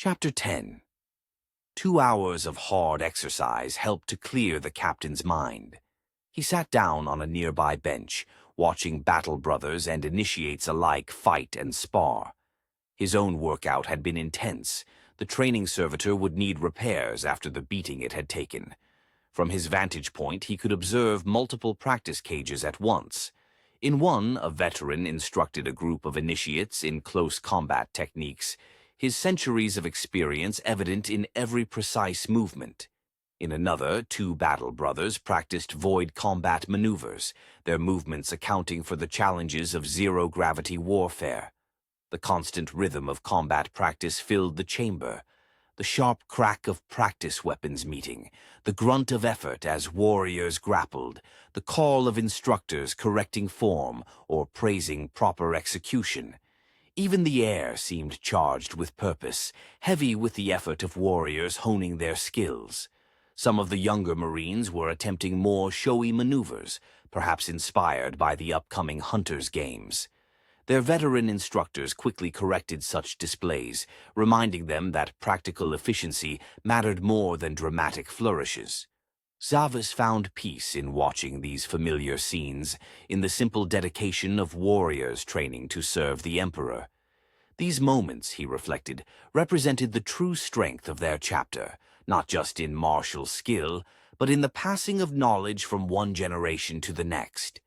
Chapter 10. 2 hours of hard exercise helped to clear the captain's mind. He sat down on a nearby bench, watching battle brothers and initiates alike fight and spar. His own workout had been intense. The training servitor would need repairs after the beating it had taken. From his vantage point, he could observe multiple practice cages at once. In one, a veteran instructed a group of initiates in close combat techniques, his centuries of experience evident in every precise movement. In another, two battle brothers practiced void combat maneuvers, their movements accounting for the challenges of zero-gravity warfare. The constant rhythm of combat practice filled the chamber. The sharp crack of practice weapons meeting, the grunt of effort as warriors grappled, the call of instructors correcting form or praising proper execution. Even the air seemed charged with purpose, heavy with the effort of warriors honing their skills. Some of the younger Marines were attempting more showy maneuvers, perhaps inspired by the upcoming Hunters Games. Their veteran instructors quickly corrected such displays, reminding them that practical efficiency mattered more than dramatic flourishes. Zavas found peace in watching these familiar scenes, in the simple dedication of warriors training to serve the Emperor. These moments, he reflected, represented the true strength of their chapter, not just in martial skill, but in the passing of knowledge from one generation to the next.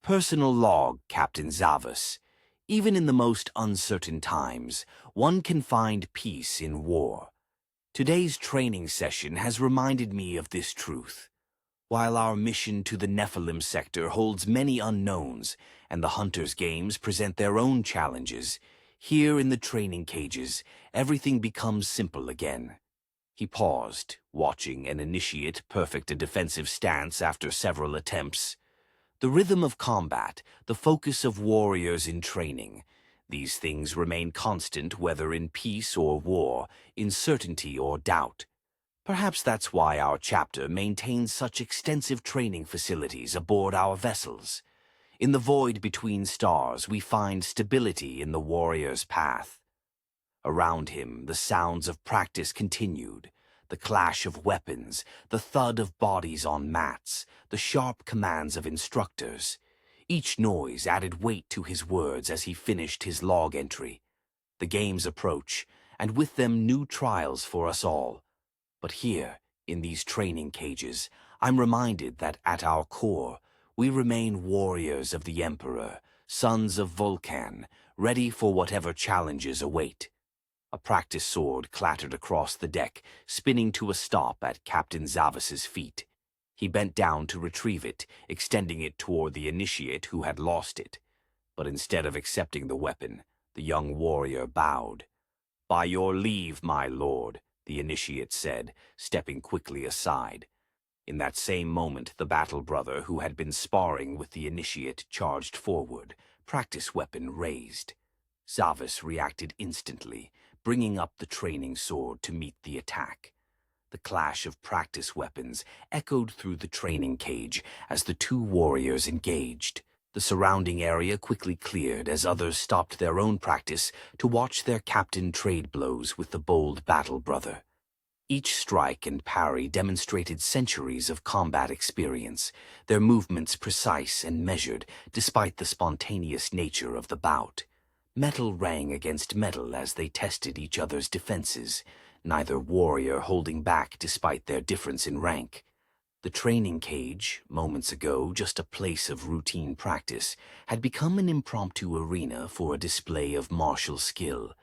Personal log, Captain Zavas. Even in the most uncertain times, one can find peace in war. Today's training session has reminded me of this truth. While our mission to the Nephilim sector holds many unknowns, and the Hunters' Games present their own challenges, here in the training cages, everything becomes simple again. He paused, watching an initiate perfect a defensive stance after several attempts. The rhythm of combat, the focus of warriors in training, these things remain constant whether in peace or war, in certainty or doubt. Perhaps that's why our chapter maintains such extensive training facilities aboard our vessels. In the void between stars, we find stability in the warrior's path. Around him, the sounds of practice continued. The clash of weapons, the thud of bodies on mats, the sharp commands of instructors. Each noise added weight to his words as he finished his log entry. The games approach, and with them new trials for us all. But here, in these training cages, I'm reminded that at our core, we remain warriors of the Emperor, sons of Vulcan, ready for whatever challenges await. A practice sword clattered across the deck, spinning to a stop at Captain Zavas's feet. He bent down to retrieve it, extending it toward the initiate who had lost it. But instead of accepting the weapon, the young warrior bowed. "By your leave, my lord," the initiate said, stepping quickly aside. In that same moment, the battle brother who had been sparring with the initiate charged forward, practice weapon raised. Zavas reacted instantly, bringing up the training sword to meet the attack. The clash of practice weapons echoed through the training cage as the two warriors engaged. The surrounding area quickly cleared as others stopped their own practice to watch their captain trade blows with the bold battle brother. Each strike and parry demonstrated centuries of combat experience, their movements precise and measured despite the spontaneous nature of the bout. Metal rang against metal as they tested each other's defenses, neither warrior holding back despite their difference in rank. The training cage, moments ago just a place of routine practice, had become an impromptu arena for a display of martial skill.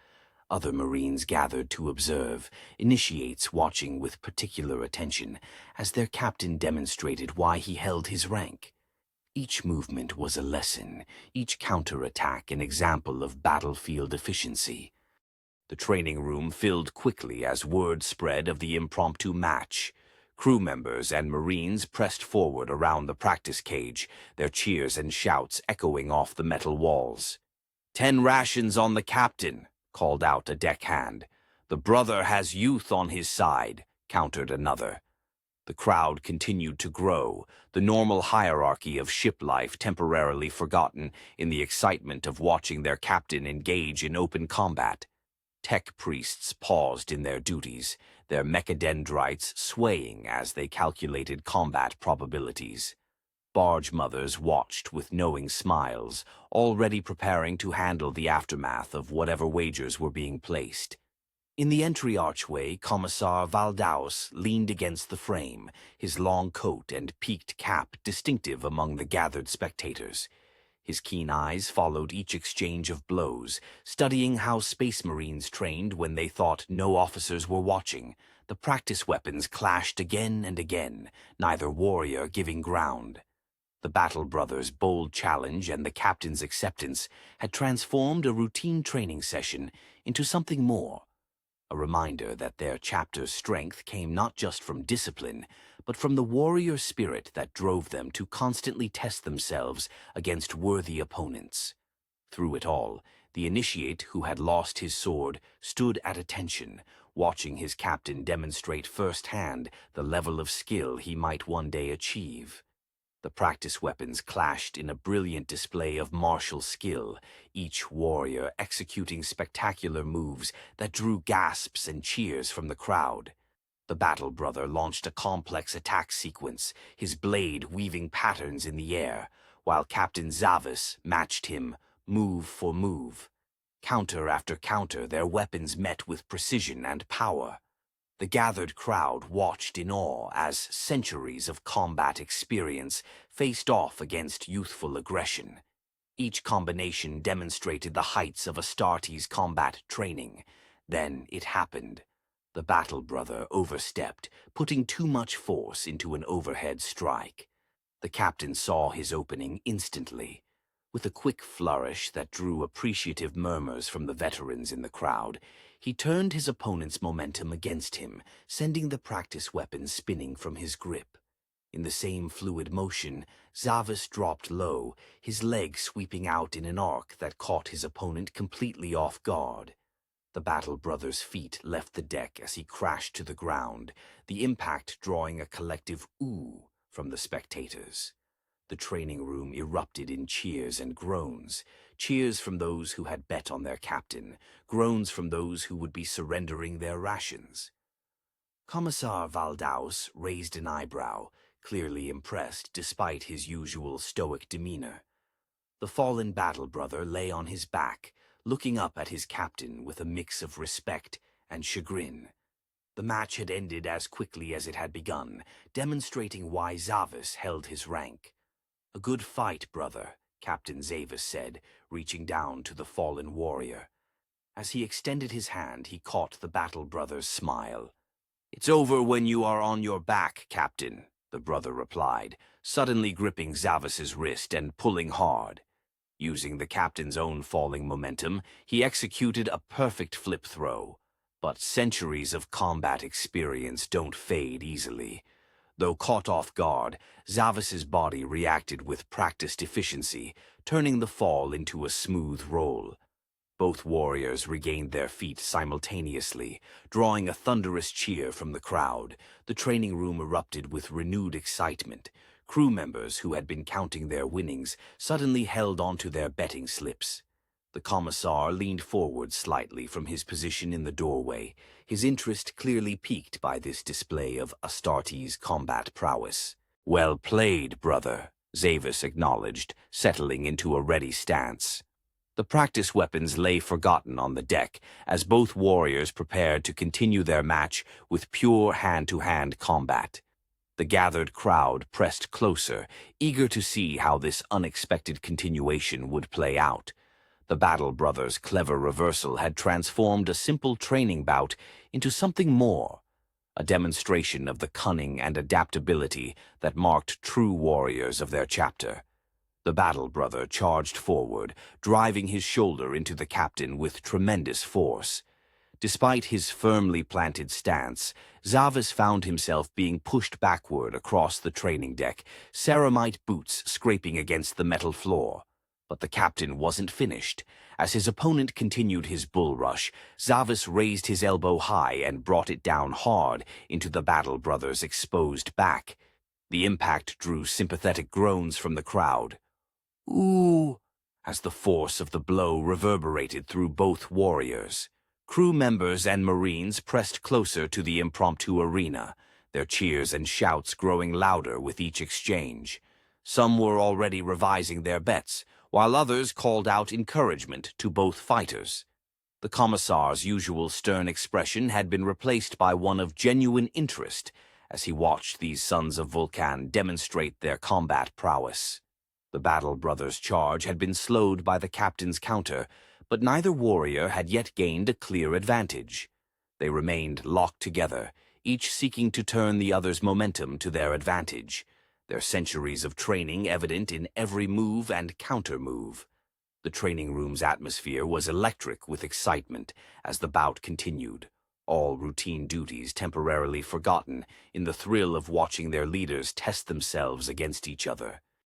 Other Marines gathered to observe, initiates watching with particular attention, as their captain demonstrated why he held his rank. Each movement was a lesson, each counterattack an example of battlefield efficiency. The training room filled quickly as word spread of the impromptu match. Crew members and Marines pressed forward around the practice cage, their cheers and shouts echoing off the metal walls. "10 rations on the captain," called out a deckhand. "The brother has youth on his side," countered another. The crowd continued to grow, the normal hierarchy of ship life temporarily forgotten in the excitement of watching their captain engage in open combat. Tech priests paused in their duties, their mechadendrites swaying as they calculated combat probabilities. Barge mothers watched with knowing smiles, already preparing to handle the aftermath of whatever wagers were being placed. In the entry archway, Commissar Valdaus leaned against the frame, his long coat and peaked cap distinctive among the gathered spectators. His keen eyes followed each exchange of blows, studying how Space Marines trained when they thought no officers were watching. The practice weapons clashed again and again, neither warrior giving ground. The Battle Brothers' bold challenge and the captain's acceptance had transformed a routine training session into something more. A reminder that their chapter's strength came not just from discipline, but from the warrior spirit that drove them to constantly test themselves against worthy opponents. Through it all, the initiate who had lost his sword stood at attention, watching his captain demonstrate firsthand the level of skill he might one day achieve. The practice weapons clashed in a brilliant display of martial skill, each warrior executing spectacular moves that drew gasps and cheers from the crowd. The Battle Brother launched a complex attack sequence, his blade weaving patterns in the air, while Captain Zavis matched him, move for move. Counter after counter, their weapons met with precision and power. The gathered crowd watched in awe as centuries of combat experience faced off against youthful aggression. Each combination demonstrated the heights of Astartes' combat training. Then it happened. The Battle Brother overstepped, putting too much force into an overhead strike. The captain saw his opening instantly. With a quick flourish that drew appreciative murmurs from the veterans in the crowd, he turned his opponent's momentum against him, sending the practice weapon spinning from his grip. In the same fluid motion, Zavis dropped low, his leg sweeping out in an arc that caught his opponent completely off guard. The Battle Brother's feet left the deck as he crashed to the ground, the impact drawing a collective ooh from the spectators. The training room erupted in cheers and groans, cheers from those who had bet on their captain, groans from those who would be surrendering their rations. Commissar Valdaus raised an eyebrow, clearly impressed despite his usual stoic demeanor. The fallen Battle Brother lay on his back, looking up at his captain with a mix of respect and chagrin. The match had ended as quickly as it had begun, demonstrating why Zavis held his rank. "A good fight, brother," Captain Zavis said, reaching down to the fallen warrior. As he extended his hand, he caught the Battle Brother's smile. "It's over when you are on your back, Captain," the brother replied, suddenly gripping Zavis's wrist and pulling hard. Using the captain's own falling momentum, he executed a perfect flip throw. But centuries of combat experience don't fade easily. Though caught off guard, Zavis's body reacted with practiced efficiency, turning the fall into a smooth roll. Both warriors regained their feet simultaneously, drawing a thunderous cheer from the crowd. The training room erupted with renewed excitement. Crew members who had been counting their winnings suddenly held onto their betting slips. The Commissar leaned forward slightly from his position in the doorway, his interest clearly piqued by this display of Astartes' combat prowess. "Well played, brother," Zavis acknowledged, settling into a ready stance. The practice weapons lay forgotten on the deck as both warriors prepared to continue their match with pure hand-to-hand combat. The gathered crowd pressed closer, eager to see how this unexpected continuation would play out. The Battle Brothers' clever reversal had transformed a simple training bout into something more, a demonstration of the cunning and adaptability that marked true warriors of their chapter. The Battle Brother charged forward, driving his shoulder into the captain with tremendous force. Despite his firmly planted stance, Zavis found himself being pushed backward across the training deck, ceramite boots scraping against the metal floor. But the captain wasn't finished. As his opponent continued his bull rush, Zavis raised his elbow high and brought it down hard into the Battle Brother's exposed back. The impact drew sympathetic groans from the crowd. "Ooh!" as the force of the blow reverberated through both warriors. Crew members and Marines pressed closer to the impromptu arena, their cheers and shouts growing louder with each exchange. Some were already revising their bets, while others called out encouragement to both fighters. The Commissar's usual stern expression had been replaced by one of genuine interest as he watched these sons of Vulcan demonstrate their combat prowess. The Battle Brothers' charge had been slowed by the captain's counter, but neither warrior had yet gained a clear advantage. They remained locked together, each seeking to turn the other's momentum to their advantage, their centuries of training evident in every move and counter-move. The training room's atmosphere was electric with excitement as the bout continued, all routine duties temporarily forgotten in the thrill of watching their leaders test themselves against each other.